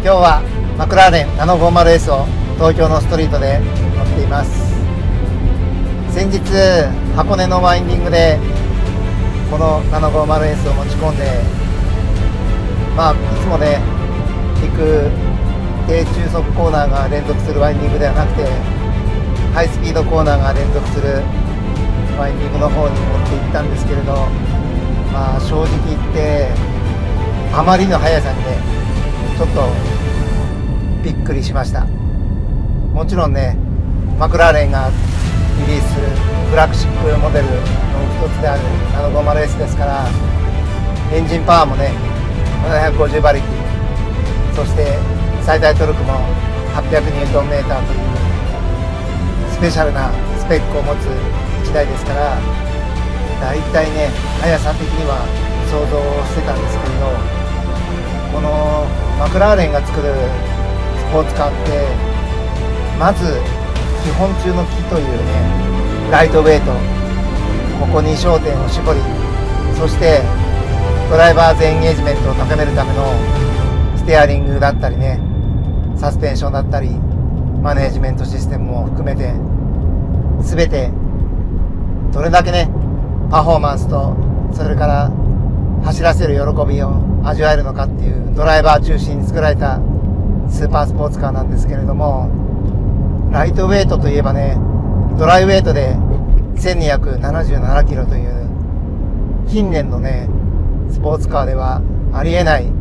今日はマクラーレン 750S を東京のストリートで乗っています。先日箱根のワインディングでこの 750S を持ち込んで、いつもね行く低中速コーナーが連続するワインディングではなくて、ハイスピードコーナーが連続するワインディングの方に持って行ったんですけれど、正直言ってあまりの速さにねちょっとびっくりしました。もちろんねマクラーレンがリリースするフラッグシップモデルの一つである 750S ですから、エンジンパワーもね750馬力、そして最大トルクも800ニュートンメーターというスペシャルなスペックを持つ1台ですから、だいたいね速さ的には想像してたんですけれど、このマクラーレンが作るスポーツカーってまず基本中の基というねライトウェイト、ここに焦点を絞り、そしてドライバーズエンゲージメントを高めるためのステアリングだったりね、サスペンションだったりマネージメントシステムも含めて全てどれだけねパフォーマンスとそれから走らせる喜びを味わえるのかっていうドライバー中心に作られたスーパースポーツカーなんですけれども、ライトウェイトといえばねドライウェイトで1277キロという近年のねスポーツカーではありえない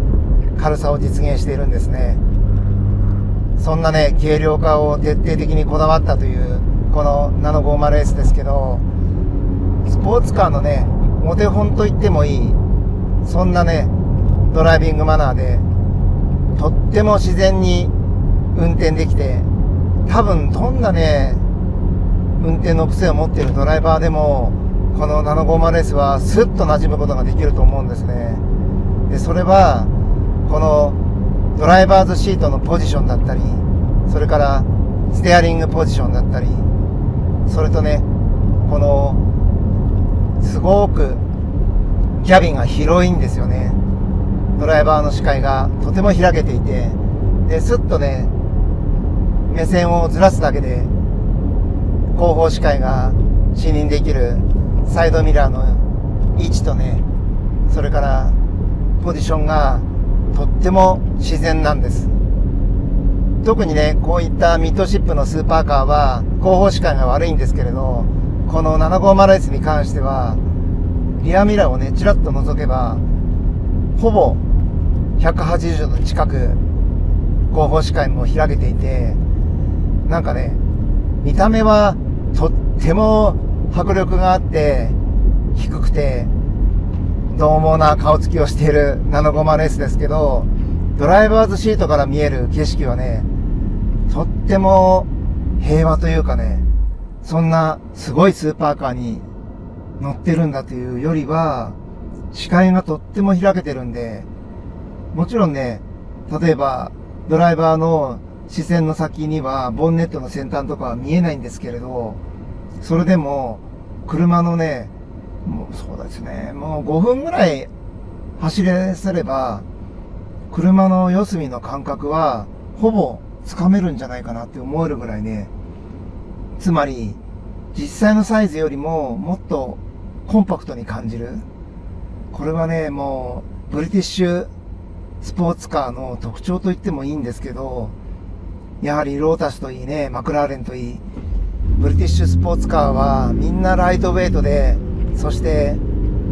軽さを実現しているんですね。そんなね軽量化を徹底的にこだわったというこの 750S ですけど、スポーツカーのねお手本と言ってもいい、そんなねドライビングマナーでとっても自然に運転できて、多分どんなね運転の癖を持っているドライバーでもこの 750S はスッと馴染むことができると思うんですね。でそれはこのドライバーズシートのポジションだったり、それからステアリングポジションだったり、それとねこのすごくキャビンが広いんですよね。ドライバーの視界がとても開けていて、でスッとね目線をずらすだけで後方視界が視認できるサイドミラーの位置とね、それからポジションがとっても自然なんです。特にねこういったミッドシップのスーパーカーは後方視界が悪いんですけれど、この 750S に関してはリアミラーをねちらっと覗けばほぼ180度近く後方視界も開けていて、なんかね見た目はとっても迫力があって低くて獰猛な顔つきをしている 750S ですけど、ドライバーズシートから見える景色はねとっても平和というかね、そんなすごいスーパーカーに乗ってるんだというよりは視界がとっても開けてるんで、もちろんね例えばドライバーの視線の先にはボンネットの先端とかは見えないんですけれど、それでも車のねもうそうですねもう5分ぐらい走らせれば車の四隅の感覚はほぼつかめるんじゃないかなって思えるぐらいね、つまり実際のサイズよりももっとコンパクトに感じる。これはねもうブリティッシュスポーツカーの特徴と言ってもいいんですけど、やはりロータスといいねマクラーレンといい、ブリティッシュスポーツカーはみんなライトウェイトで、そして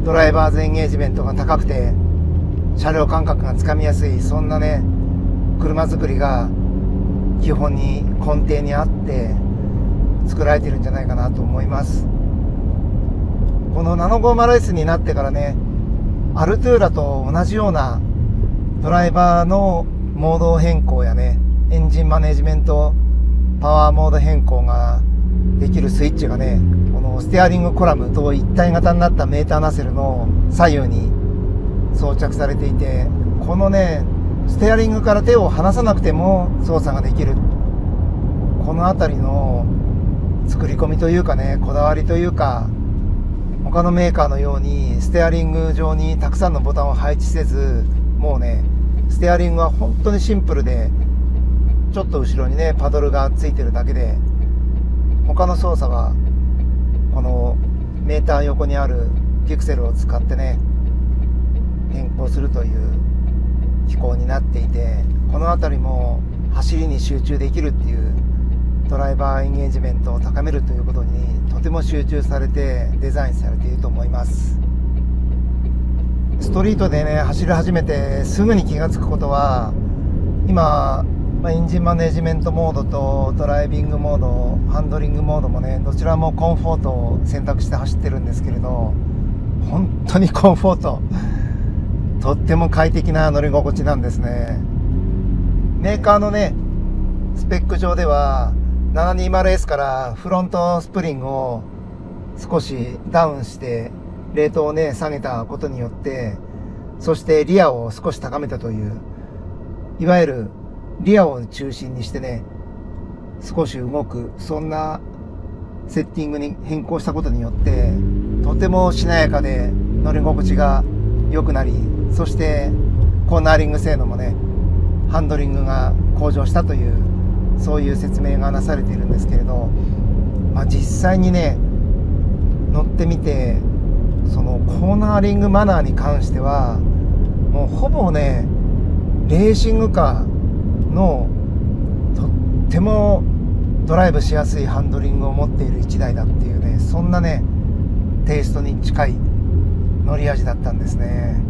ドライバーズエンゲージメントが高くて車両感覚がつかみやすい、そんなね車作りが基本に根底にあって作られてるんじゃないかなと思います。この 750S になってからねアルトゥーラと同じようなドライバーのモード変更やねエンジンマネジメントパワーモード変更ができるスイッチがねこのステアリングコラムと一体型になったメーターナセルの左右に装着されていて、このねステアリングから手を離さなくても操作ができる、このあたりの作り込みというかねこだわりというか、他のメーカーのようにステアリング上にたくさんのボタンを配置せず、もうねステアリングは本当にシンプルで、ちょっと後ろにねパドルがついてるだけで、他の操作はこのメーター横にあるピクセルを使ってね変更するという機構になっていて、この辺りも走りに集中できるっていうドライバーエンゲージメントを高めるということにとても集中されてデザインされていると思います。ストリートでね走り始めてすぐに気がつくことは、今、エンジンマネジメントモードとドライビングモード、ハンドリングモードもねどちらもコンフォートを選択して走ってるんですけれど、本当にコンフォートとっても快適な乗り心地なんですね。メーカーのねスペック上では 720S からフロントスプリングを少しダウンしてレートをね下げたことによって、そしてリアを少し高めたという、いわゆるリアを中心にしてね少し動く、そんなセッティングに変更したことによってとてもしなやかで乗り心地が良くなり、そしてコーナーリング性能もねハンドリングが向上したという、そういう説明がなされているんですけれど、実際にね乗ってみて、そのコーナーリングマナーに関してはもうほぼねレーシングカーのとってもドライブしやすいハンドリングを持っている1台だっていうね、そんなねテイストに近い乗り味だったんですね。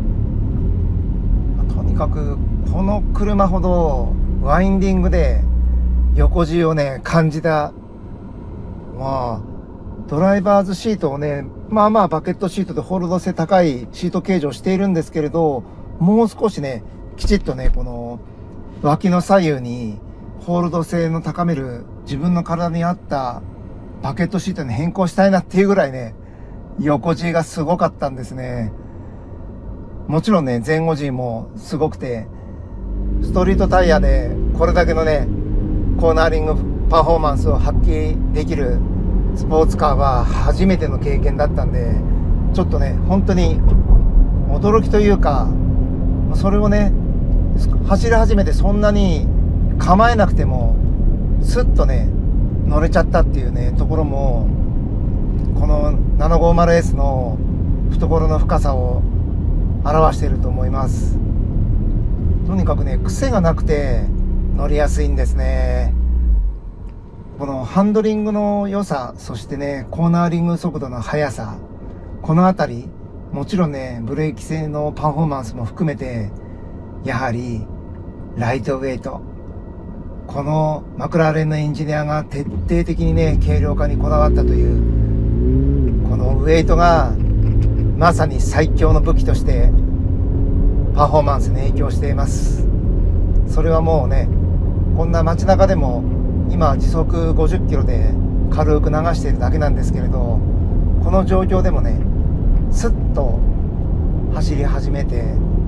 とにかくこの車ほどワインディングで横 G をね感じた、ドライバーズシートをねバケットシートでホールド性高いシート形状しているんですけれど、もう少しねきちっとねこの脇の左右にホールド性の高める自分の体に合ったバケットシートに変更したいなっていうぐらいね横 G がすごかったんですね。もちろんね前後 G もすごくて、ストリートタイヤでこれだけのねコーナーリングパフォーマンスを発揮できるスポーツカーは初めての経験だったんで、ちょっとね本当に驚きというか、それをね走り始めてそんなに構えなくてもスッとね乗れちゃったっていうねところも、この 750S の懐の深さを表していると思います。とにかくね癖がなくて乗りやすいんですね。このハンドリングの良さ、そしてねコーナーリング速度の速さ、このあたりもちろんねブレーキ性のパフォーマンスも含めて、やはりライトウェイト、このマクラーレンのエンジニアが徹底的にね軽量化にこだわったという、このウェイトがまさに最強の武器としてパフォーマンスに影響しています。それはもうねこんな街中でも今時速50キロで軽く流しているだけなんですけれど、この状況でもねスッと走り始めて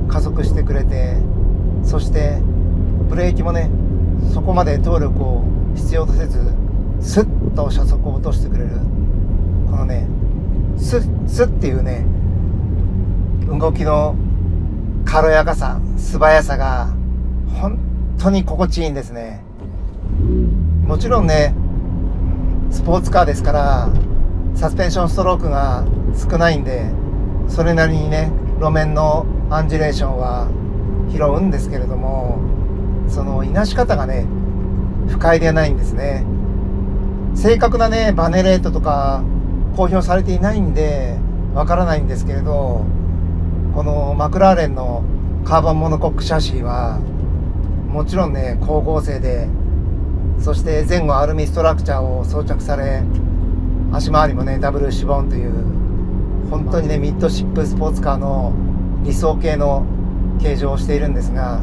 加速してくれて、そしてブレーキもねそこまで動力を必要とせずスッと車速を落としてくれる、このねスッっていうね動きの軽やかさ、素早さが本当に心地いいんですね。もちろんねスポーツカーですからサスペンションストロークが少ないんで、それなりにね路面のアンジュレーションは拾うんですけれども、そのいなし方がね不快ではないんですね。正確なねバネレートとか公表されていないんでわからないんですけれど、このマクラーレンのカーボンモノコックシャシーはもちろんね光合成で、そして前後アルミストラクチャーを装着され、足回りもねダブルシボンという本当にねミッドシップスポーツカーの理想系の形状をしているんですが、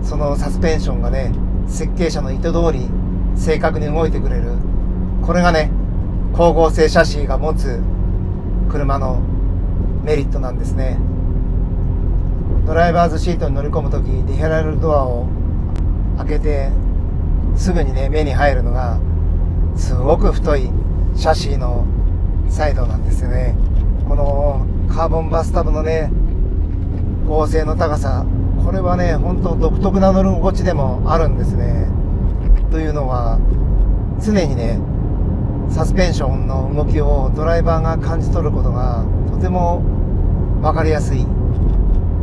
そのサスペンションがね設計者の意図通り正確に動いてくれる、これがね光合成シャシーが持つ車のメリットなんですね。ドライバーズシートに乗り込むときディフェラルドアを開けてすぐにね目に入るのがすごく太いシャシーのサイドなんですよね。このカーボンバスタブのね合成の高さ、これはね本当独特な乗り心地でもあるんですね。というのは常にねサスペンションの動きをドライバーが感じ取ることがとても分かりやすい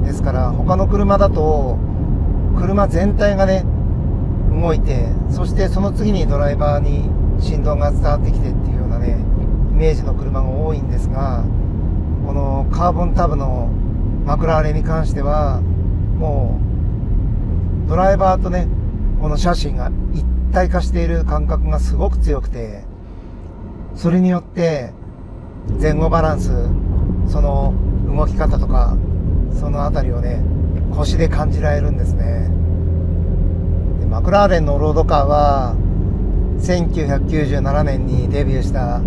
ですから、他の車だと車全体がね動いて、そしてその次にドライバーに振動が伝わってきてっていうようなねイメージの車が多いんですが、このカーボンタブのマクラーレンに関してはもうドライバーとねこのシャシーが一体化している感覚がすごく強くて、それによって前後バランス、その動き方とかそのあたりをね腰で感じられるんですね。でマクラーレンのロードカーは1997年にデビューした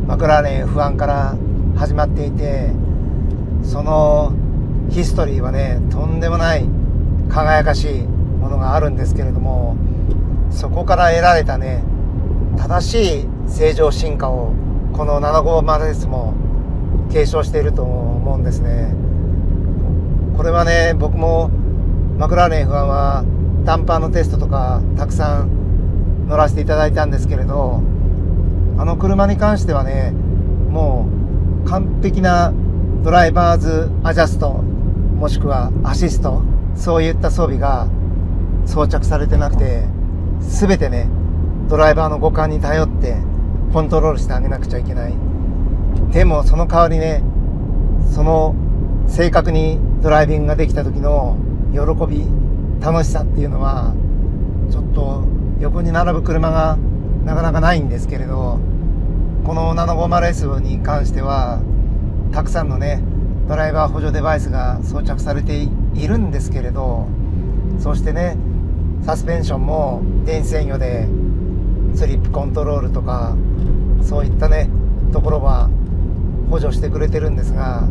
マクラーレン F1 から始まっていて、そのヒストリーはねとんでもない輝かしいものがあるんですけれども、そこから得られたね正しい正常進化をこの 750S も継承していると思うんですね。これはね僕もマクラーレン F1 はダンパーのテストとかたくさん乗らせていただいたんですけれど、あの車に関してはねもう完璧なドライバーズアジャストもしくはアシスト、そういった装備が装着されてなくて、全てねドライバーの五感に頼ってコントロールしてあげなくちゃいけない。でもその代わりねその正確にドライビングができた時の喜び楽しさっていうのはちょっと横に並ぶ車がなかなかないんですけれど、この 750S に関してはたくさんのねドライバー補助デバイスが装着されているんですけれど、そしてねサスペンションも電子制御でスリップコントロールとかそういったねところは補助してくれてるんですが、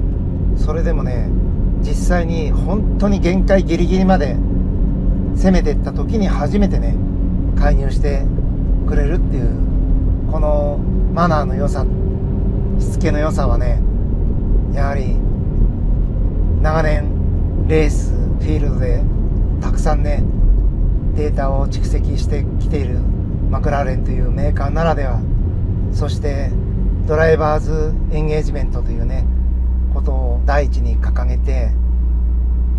それでもね実際に本当に限界ギリギリまで攻めていった時に初めてね介入してくれるっていうこのマナーの良さ、しつけの良さはねやはり長年レースフィールドでたくさんねデータを蓄積してきているマクラーレンというメーカーならでは、そしてドライバーズエンゲージメントというねことを第一に掲げて、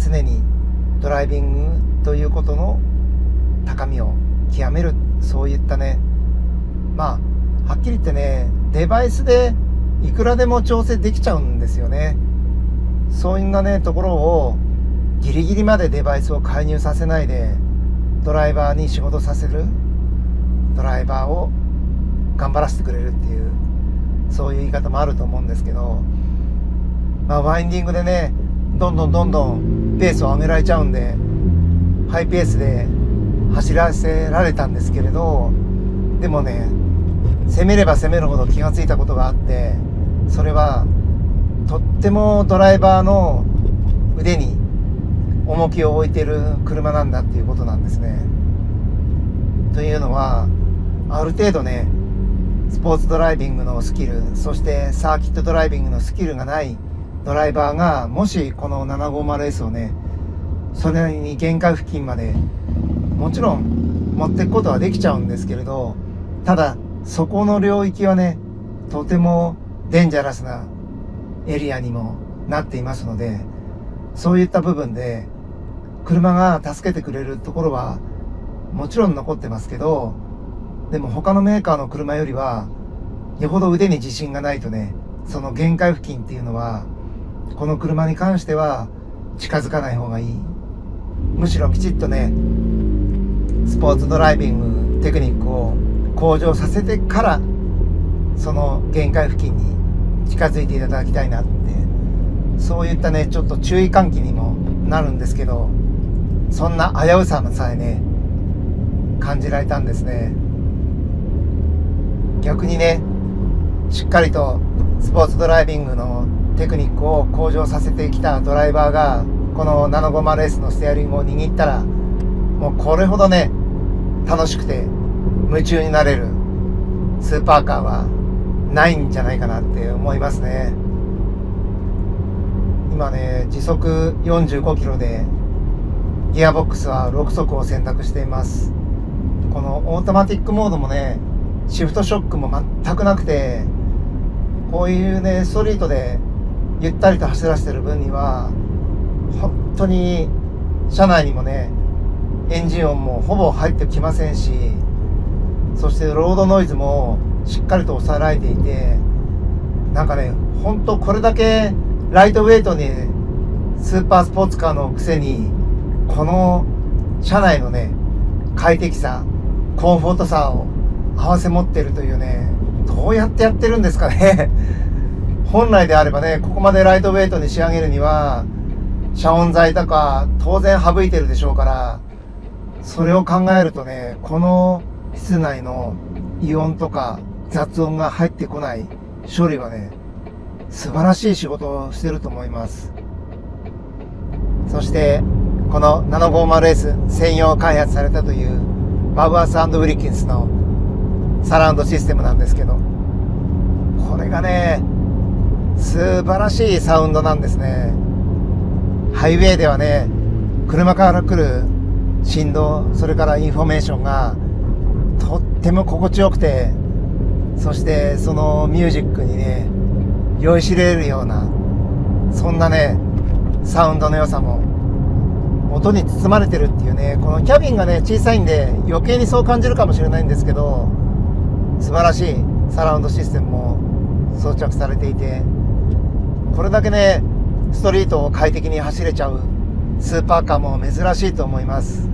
常にドライビングということの高みを極める、そういったねはっきり言ってねデバイスでいくらでも調整できちゃうんですよね。そういうねところをギリギリまでデバイスを介入させないでドライバーに仕事させる、ドライバーを頑張らせてくれるっていう、そういう言い方もあると思うんですけど、ワインディングでねどんどんペースを上げられちゃうんでハイペースで走らせられたんですけれど、でもね攻めれば攻めるほど気がついたことがあって、それはとってもドライバーの腕に重きを置いている車なんだっていうことなんですね。というのはある程度ねスポーツドライビングのスキル、そしてサーキットドライビングのスキルがないドライバーがもしこの 750S をねそれなりに限界付近までもちろん持っていくことはできちゃうんですけれど、ただそこの領域はねとてもデンジャラスなエリアにもなっていますので、そういった部分で車が助けてくれるところはもちろん残ってますけど、でも他のメーカーの車よりはよほど腕に自信がないとねその限界付近っていうのはこの車に関しては近づかない方がいい。むしろきちっとねスポーツドライビングテクニックを向上させてからその限界付近に近づいていただきたいなって、そういったねちょっと注意喚起にもなるんですけど、そんな危うささえね感じられたんですね。逆にねしっかりとスポーツドライビングのテクニックを向上させてきたドライバーがこの 750S のステアリングを握ったらもうこれほどね楽しくて夢中になれるスーパーカーはないんじゃないかなって思いますね。今ね時速45キロでギアボックスは6速を選択しています。このオートマティックモードもね、シフトショックも全くなくて、こういうねストリートでゆったりと走らせてる分には本当に車内にもねエンジン音もほぼ入ってきませんし、そしてロードノイズもしっかりと抑えられていて、なんかね本当これだけライトウェイトにスーパースポーツカーのくせにこの車内のね快適さコンフォートさを併せ持っているというね、どうやってやってるんですかね本来であればねここまでライトウェイトに仕上げるには遮音材とか当然省いてるでしょうから、それを考えるとねこの室内の異音とか雑音が入ってこない処理はね素晴らしい仕事をしてると思います。そしてこの 750S 専用開発されたというバブアス&ウィリキンスのサラウンドシステムなんですけど、これがね素晴らしいサウンドなんですね。ハイウェイではね車から来る振動、それからインフォメーションがとっても心地よくて、そしてそのミュージックにね酔いしれるようなそんなねサウンドの良さも音に包まれてるっていうね、このキャビンがね小さいんで余計にそう感じるかもしれないんですけど、素晴らしいサラウンドシステムも装着されていて、これだけねストリートを快適に走れちゃうスーパーカーも珍しいと思います。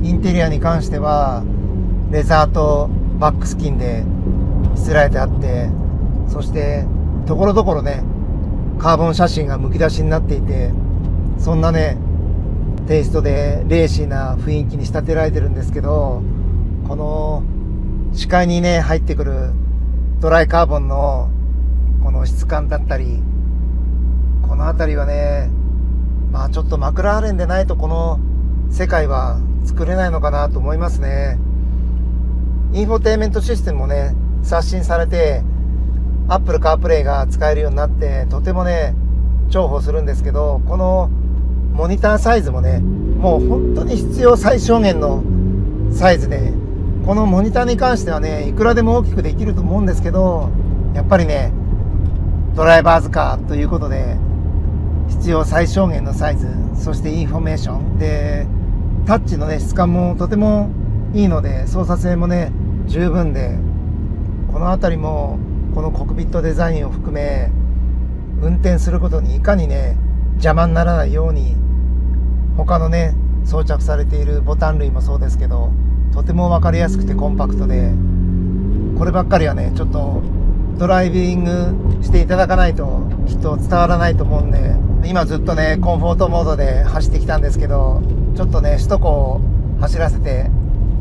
インテリアに関してはレザーとバックスキンでしつらえてあって、そしてところどころねカーボンシャシーがむき出しになっていて、そんなねテイストでレーシーな雰囲気に仕立てられてるんですけど、この視界にね入ってくるドライカーボンのこの質感だったり、この辺りはねまあちょっとマクラーレンでないとこの世界は作れないのかなと思いますね。インフォテインメントシステムもね刷新されて Apple CarPlay が使えるようになってとてもね重宝するんですけど、このモニターサイズもねもう本当に必要最小限のサイズで、このモニターに関してはねいくらでも大きくできると思うんですけど、やっぱりねドライバーズカーということで必要最小限のサイズ、そしてインフォメーションでタッチのね質感もとてもいいので操作性もね十分で、この辺りもこのコックピットデザインを含め運転することにいかにね邪魔にならないように他のね装着されているボタン類もそうですけどとても分かりやすくてコンパクトで、こればっかりはねちょっとドライビングしていただかないときっと伝わらないと思うんで、今ずっとねコンフォートモードで走ってきたんですけど、ちょっとね首都高を走らせて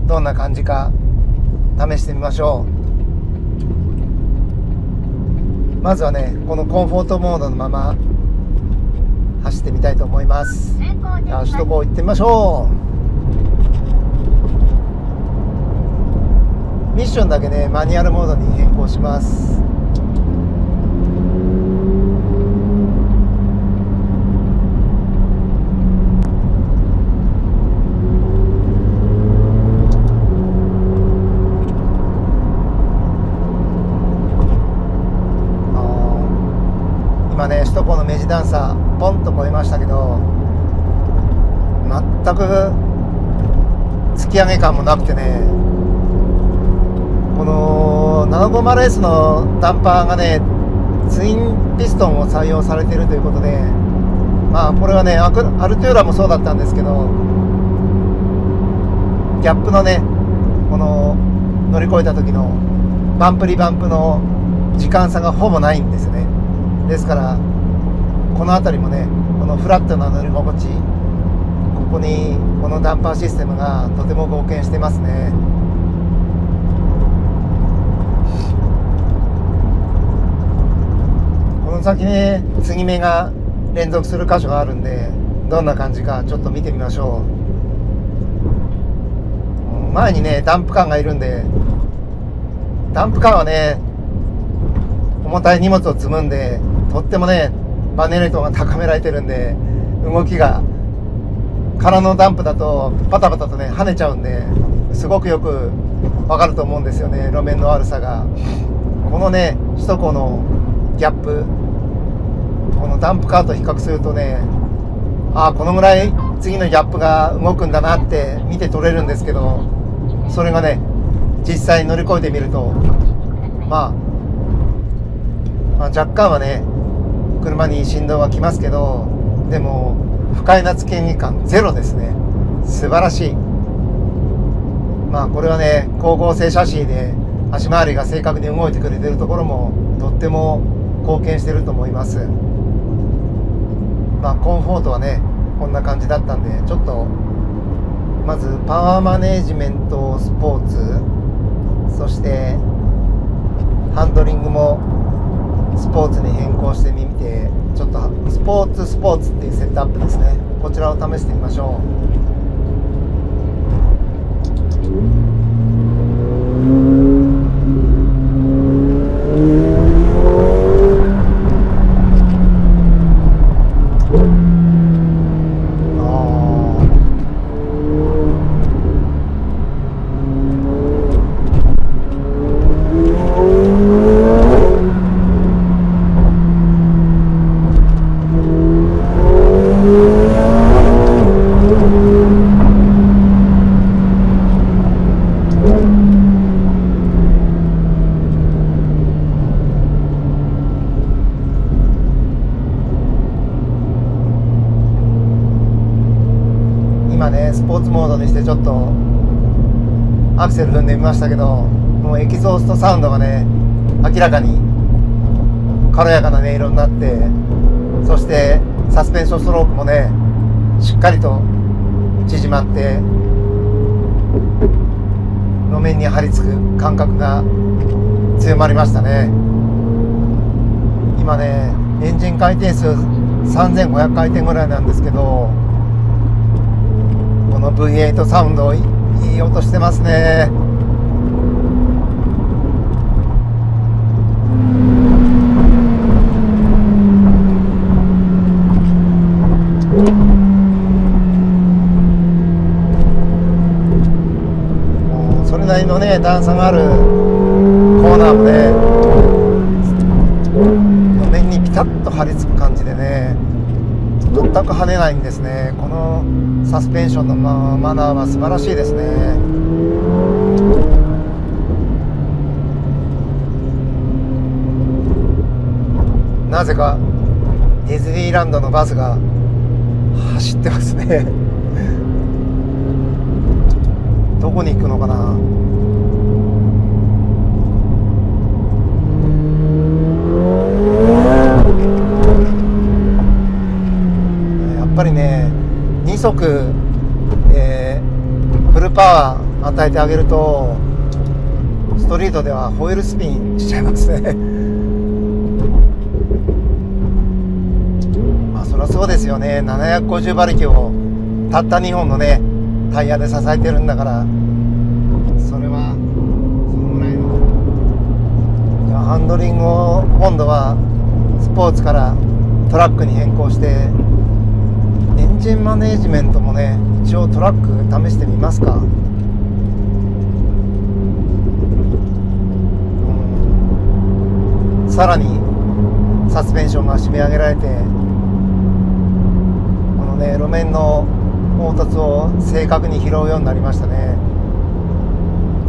どんな感じか試してみましょう。まずはねこのコンフォートモードのまま走ってみたいと思います。じゃあ首都高行ってみましょう。ミッションだけねマニュアルモードに変更します。今ね首都高の目地段差ポンと越えましたけど、全く突き上げ感もなくてね、この 750S のダンパーがねツインピストンを採用されているということで、まあこれはねアルトゥーラもそうだったんですけど、ギャップのねこの乗り越えた時のバンプリバンプの時間差がほぼないんですよね。ですからこの辺りもねこのフラットな乗り心地、ここにこのダンパーシステムがとても貢献してますね。この先ね継ぎ目が連続する箇所があるんで、どんな感じかちょっと見てみましょう。前にねダンプカーがいるんで、ダンプカーはね重たい荷物を積むんでとってもねバネレートが高められてるんで動きが空のダンプだとパタパタとね跳ねちゃうんで、すごくよくわかると思うんですよね、路面の悪さが。このね首都高のギャップ、このダンプカーと比較するとね、このぐらい次のギャップが動くんだなって見て取れるんですけど、それがね実際に乗り越えてみると、まあ若干はね車に振動がきますけど、でも不快な付け身感ゼロですね。素晴らしい。これはね光合成シャシーで足回りが正確に動いてくれてるところもとっても貢献してると思います。コンフォートはねこんな感じだったんで、ちょっとまずパワーマネージメントスポーツ、そしてハンドリングもスポーツに変更してみて、ちょっとスポーツっていうセットアップですね、こちらを試してみましょう。今ねスポーツモードにしてちょっとアクセル踏んでみましたけど、もうエキゾーストサウンドがね明らかに軽やかな音色になって、そしてサスペンションストロークもねしっかりと縮まって路面に張り付く感覚が強まりましたね。今ねエンジン回転数3500回転ぐらいなんですけど、この V8 サウンドいい音してますね。それなりのね段差があるコーナーもね路面にピタッと張り付く感じでね、全く跳ねないんですね。このサスペンションのマナーは素晴らしいですね。なぜかディズニーランドのバスが走ってますねどこに行くのかな。やっぱりね2速、フルパワー与えてあげるとストリートではホイールスピンしちゃいますねそりゃそうですよね。750馬力をたった2本のねタイヤで支えてるんだから、それはそのぐらいの。ハンドリングを今度はスポーツからトラックに変更して、エンジンマネージメントもね一応トラック試してみますか。さらにサスペンションが締め上げられて、このね路面の凹凸を正確に拾うようになりましたね。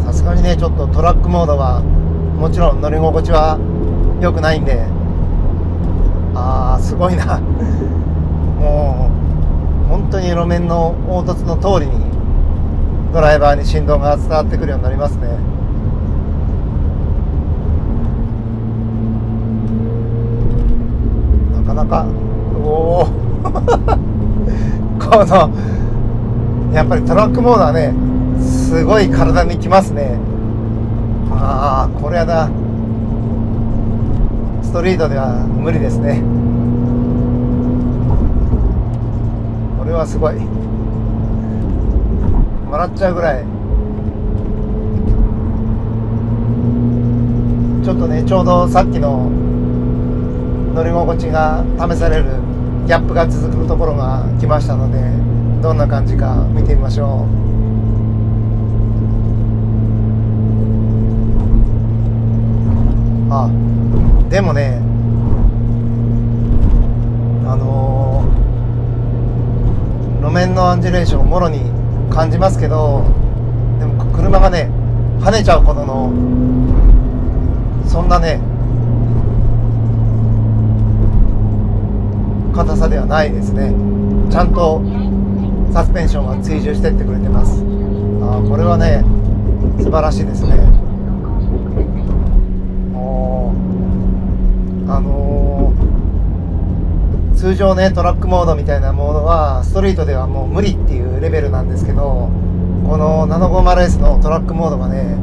さすがにねちょっとトラックモードはもちろん乗り心地は良くないんで、すごいなもう本当に路面の凹凸の通りにドライバーに振動が伝わってくるようになりますね。なかなかこのやっぱりトラックモードはねすごい体にきますね。これはなストリートでは無理ですね。これはすごい笑っちゃうぐらい。ちょっとねちょうどさっきの乗り心地が試されるギャップが続くところが来ましたので、どんな感じか見てみましょう。あ、でもね、路面のアンジュレーションをもろに感じますけど、でも車がね跳ねちゃうほどのそんなね硬さではないですね。ちゃんとサスペンションが追従してってくれてます。これはね素晴らしいですね。通常ねトラックモードみたいなものはストリートではもう無理っていうレベルなんですけど、この 750S のトラックモードがね、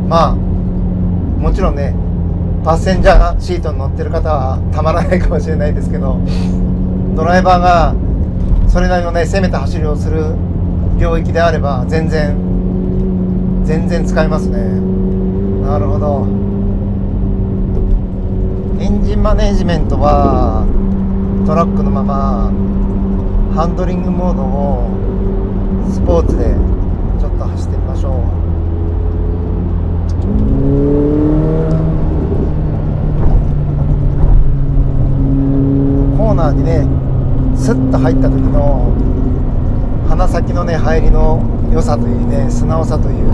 まあもちろんねパッセンジャーシートに乗ってる方はたまらないかもしれないですけど、ドライバーがそれなりのね攻めた走りをする領域であれば全然使えますね。なるほど。エンジンマネジメントはトラックのままハンドリングモードをスポーツでちょっと走ってみましょう。コーナーにねスッと入った時の鼻先のね入りの良さというね素直さという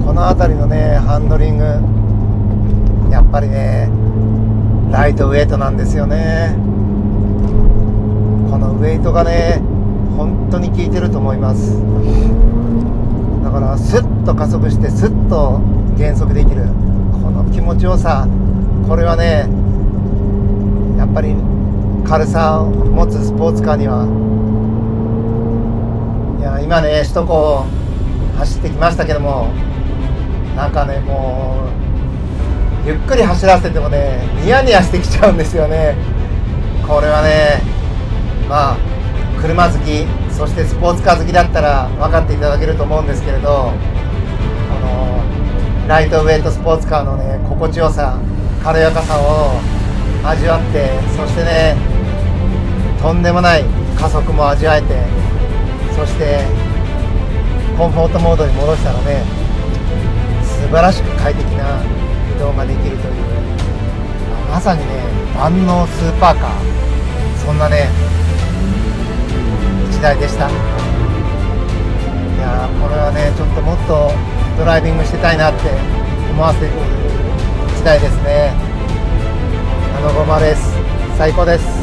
この辺りのねハンドリングやっぱりねライトウェイトなんですよね。このウェイトがね本当に効いてると思います。だからスッと加速してスッと減速できるこの気持ちよさ、これはねやっぱり軽さを持つスポーツカーには、いや今ね首都高を走ってきましたけども、なんかねもうゆっくり走らせてもねニヤニヤしてきちゃうんですよね。これはねまあ車好きそしてスポーツカー好きだったら分かっていただけると思うんですけれど、ライトウェイトスポーツカーのね心地よさ軽やかさを味わって、そしてねとんでもない加速も味わえて、そしてコンフォートモードに戻したらね素晴らしく快適な移動ができるという、まさにね万能スーパーカー、そんなね一台でした。いやこれはねちょっともっとドライビングしてたいなって思わせてくれる一台ですね。750S最高です。